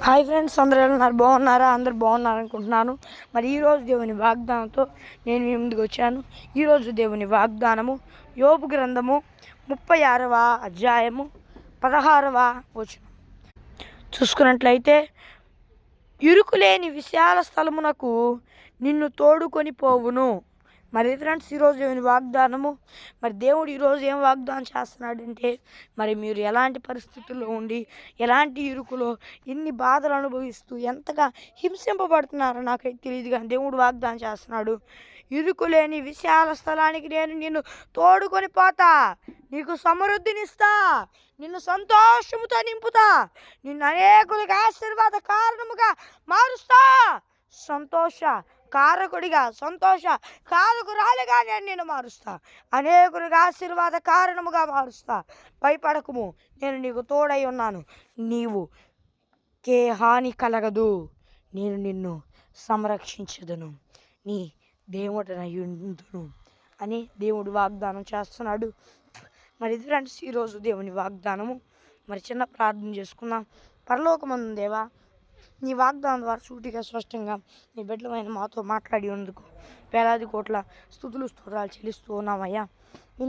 Hi friends, అందరూ ఉన్నారు బాగున్నారా? అందరు బాగున్నారు అనుకుంటున్నాను. మరి ఈరోజు దేవుని వాగ్దానంతో నేను మీ ముందుకు వచ్చాను. ఈరోజు దేవుని వాగ్దానము యోబు గ్రంథము 36వ అధ్యాయము 16వ వచనం చూసుకున్నట్లయితే, ఇరుకులేని విశాల స్థలమునకు నిన్ను తోడుకొని పోవును. మరి ఫ్రెండ్స్, ఈరోజు దేవుని వాగ్దానము, మరి దేవుడు ఈరోజు ఏం వాగ్దానం చేస్తున్నాడంటే, మరి మీరు ఎలాంటి పరిస్థితుల్లో ఉండి, ఎలాంటి ఇరుకులో, ఎన్ని బాధలు అనుభవిస్తూ ఎంతగా హింసింపబడుతున్నారో నాకైతే తెలియదు, కానీ దేవుడు వాగ్దానం చేస్తున్నాడు, ఇరుకులేని విశాల స్థలానికి నేను నిన్ను తోడుకొని పోతా, నీకు సమృద్ధినిస్తా, నిన్ను సంతోషముతో నింపుతా, నిన్ను అనేకులకు ఆశీర్వాద కారణముగా మారుస్తా, సంతోష కారకుడిగా, సంతోష కారకురాలిగా నేను నిన్ను మారుస్తా, అనేకుడిగా ఆశీర్వాద కారణముగా మారుస్తా. భయపడకుము, నేను నీకు తోడై ఉన్నాను, నీవు కే హాని కలగదు, నేను నిన్ను సంరక్షించదును, నీ దేవుడనయుందును అని దేవుడు వాగ్దానం చేస్తున్నాడు. మరి ఫ్రెండ్స్, ఈరోజు దేవుని వాగ్దానము, మరి చిన్న ప్రార్థన చేసుకుందాం. పరలోకమందున్న దేవా, నీ వాగ్దానం ద్వారా సూటిగా స్పష్టంగా నీ బిడ్డలమైన మాతో మాట్లాడి ఉన్నందుకు వేలాది కోట్ల స్తుతులు స్తోత్రాలు చెల్లిస్తూ ఉన్నామయ్యా.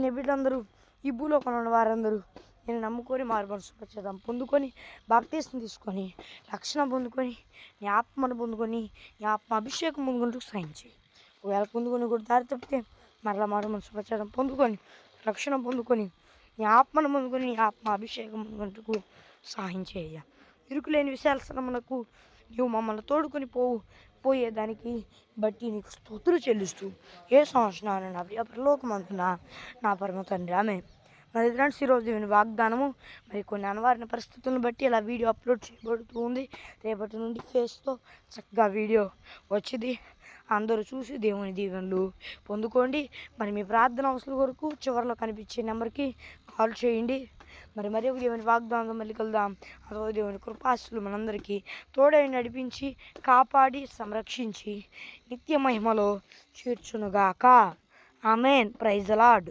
నీ బిడ్డలందరూ, ఈ భూలోకంలో ఉన్న వారందరూ నేను నమ్ముకొని మారుమనసు పశ్చాత్తాపం పొందుకొని బాప్తీసం తీసుకొని రక్షణ పొందుకొని నీ ఆత్మను పొందుకొని నీ ఆత్మ అభిషేకం పొందుకుంటూ సహించి, ఒకవేళ పొందుకొని కూడా దారి తప్పితే మరలా మారుమనసు పశ్చాత్తాపం పొందుకొని రక్షణ పొందుకొని నీ ఆత్మను పొందుకొని నీ ఆత్మ అభిషేకం పొందుకుంటూ సహాయించేయ్యా. ఇరుకులేని విశాల స్థలమునకు నీవు మమ్మల్ని తోడుకొని పోయేదానికి బట్టి నీకు స్తుతులు చెల్లిస్తూ ఏ సంవత్సరాన్ని నా ప్రియ పరలోకమందున నా పరమ తండ్రి, ఆమేన్. మరి ఫ్రెండ్స్, ఈరోజు దేవుని వాగ్దానము, మరి కొన్ని అనివార్య పరిస్థితులను బట్టి ఇలా వీడియో అప్లోడ్ చేయబడుతూ ఉంది. రేపటి నుండి ఫేస్తో చక్కగా వీడియో వచ్చింది, అందరూ చూసి దేవుని దీవెనలు పొందుకోండి. మరి మీ ప్రార్థన అవసరం కొరకు చివరిలో కనిపించే నెంబర్కి కాల్ చేయండి. మరి ఒక దేవుని వాగ్దానం మళ్ళీ కలుద్దాం. అదో దేవుని కృపాస్తులు మనందరికీ తోడై నడిపించి కాపాడి సంరక్షించి నిత్య మహిమలో చేర్చునుగాక. ఆమేన్. Praise the lord.